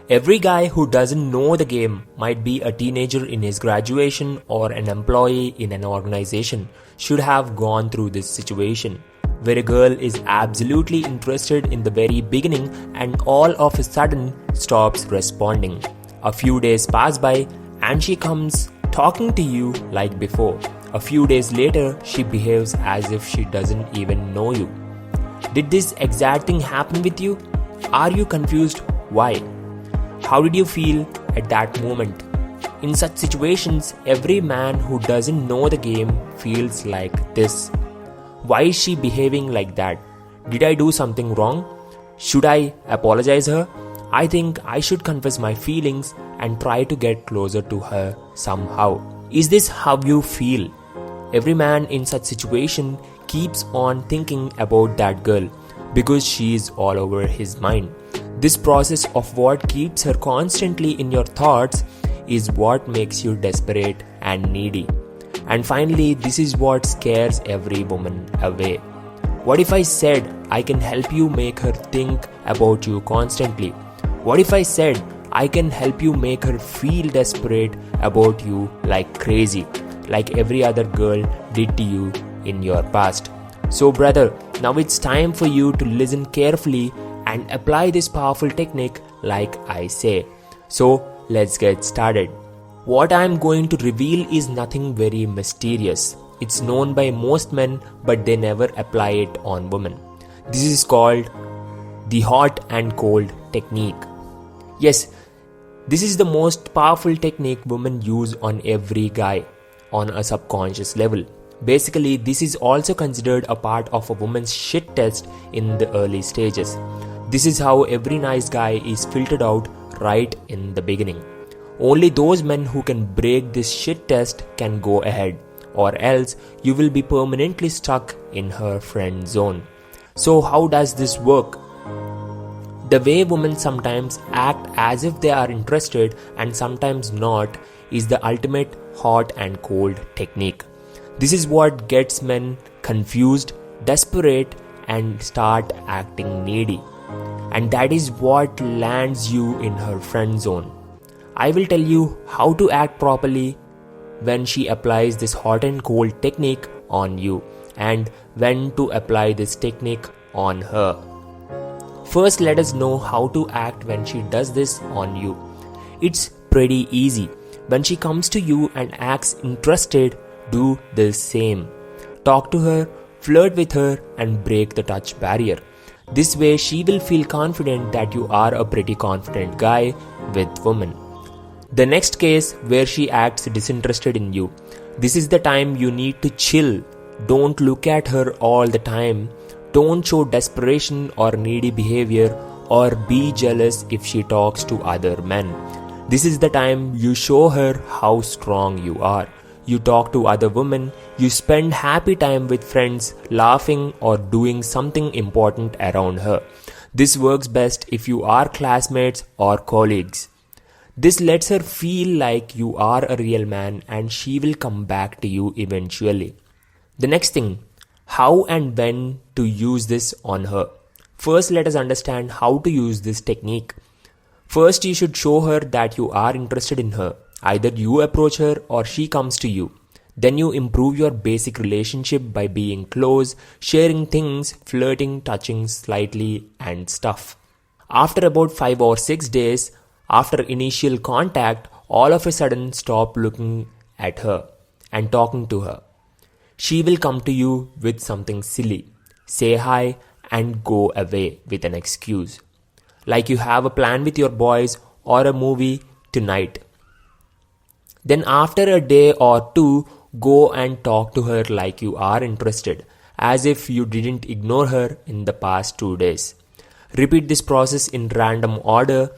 Every guy who doesn't know the game, might be a teenager in his graduation or an employee in an organization, should have gone through this situation, where a girl is absolutely interested in the very beginning and all of a sudden stops responding. A few days pass by and she comes talking to you like before. A few days later, she behaves as if she doesn't even know you. Did this exact thing happen with you? Are you confused? Why? How did you feel at that moment? In such situations, every man who doesn't know the game feels like this. Why is she behaving like that? Did I do something wrong? Should I apologize her? I think I should confess my feelings and try to get closer to her somehow. Is this how you feel? Every man in such situation keeps on thinking about that girl because she is all over his mind. This process of what keeps her constantly in your thoughts is what makes you desperate and needy. And finally, this is what scares every woman away. What if I said I can help you make her think about you constantly? What if I said I can help you make her feel desperate about you like crazy, like every other girl did to you in your past? So brother, now it's time for you to listen carefully and apply this powerful technique like I say. So let's get started. What I am going to reveal is nothing very mysterious. It's known by most men, but they never apply it on women. This is called the hot and cold technique. Yes, this is the most powerful technique women use on every guy on a subconscious level. Basically, this is also considered a part of a woman's shit test in the early stages. This is how every nice guy is filtered out right in the beginning. Only those men who can break this shit test can go ahead, or else you will be permanently stuck in her friend zone. So how does this work? The way women sometimes act as if they are interested and sometimes not is the ultimate hot and cold technique. This is what gets men confused, desperate, and start acting needy. And that is what lands you in her friend zone. I will tell you how to act properly when she applies this hot and cold technique on you, and when to apply this technique on her. First, let us know how to act when she does this on you. It's pretty easy. When she comes to you and acts interested, do the same. Talk to her, flirt with her, and break the touch barrier. This way she will feel confident that you are a pretty confident guy with women. The next case where she acts disinterested in you. This is the time you need to chill. Don't look at her all the time. Don't show desperation or needy behavior or be jealous if she talks to other men. This is the time you show her how strong you are. You talk to other women, you spend happy time with friends, laughing or doing something important around her. This works best if you are classmates or colleagues. This lets her feel like you are a real man and she will come back to you eventually. The next thing, how and when to use this on her. First, let us understand how to use this technique. First, you should show her that you are interested in her. Either you approach her or she comes to you. Then you improve your basic relationship by being close, sharing things, flirting, touching slightly and stuff. After about 5 or 6 days, after initial contact, all of a sudden stop looking at her and talking to her. She will come to you with something silly, say hi and go away with an excuse. Like you have a plan with your boys or a movie tonight. Then after a day or two, go and talk to her like you are interested, as if you didn't ignore her in the past 2 days. Repeat this process in random order.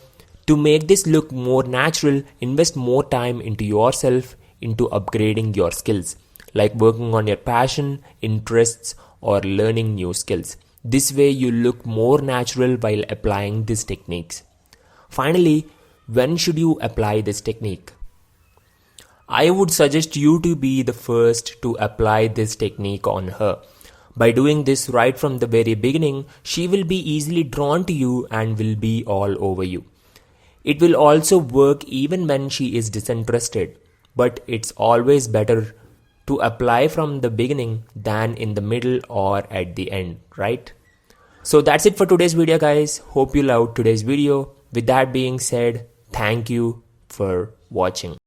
To make this look more natural, invest more time into yourself, into upgrading your skills, like working on your passion, interests, or learning new skills. This way you look more natural while applying these techniques. Finally, when should you apply this technique? I would suggest you to be the first to apply this technique on her. By doing this right from the very beginning, she will be easily drawn to you and will be all over you. It will also work even when she is disinterested, but it's always better to apply from the beginning than in the middle or at the end, right? So that's it for today's video, guys. Hope you loved today's video. With that being said, thank you for watching.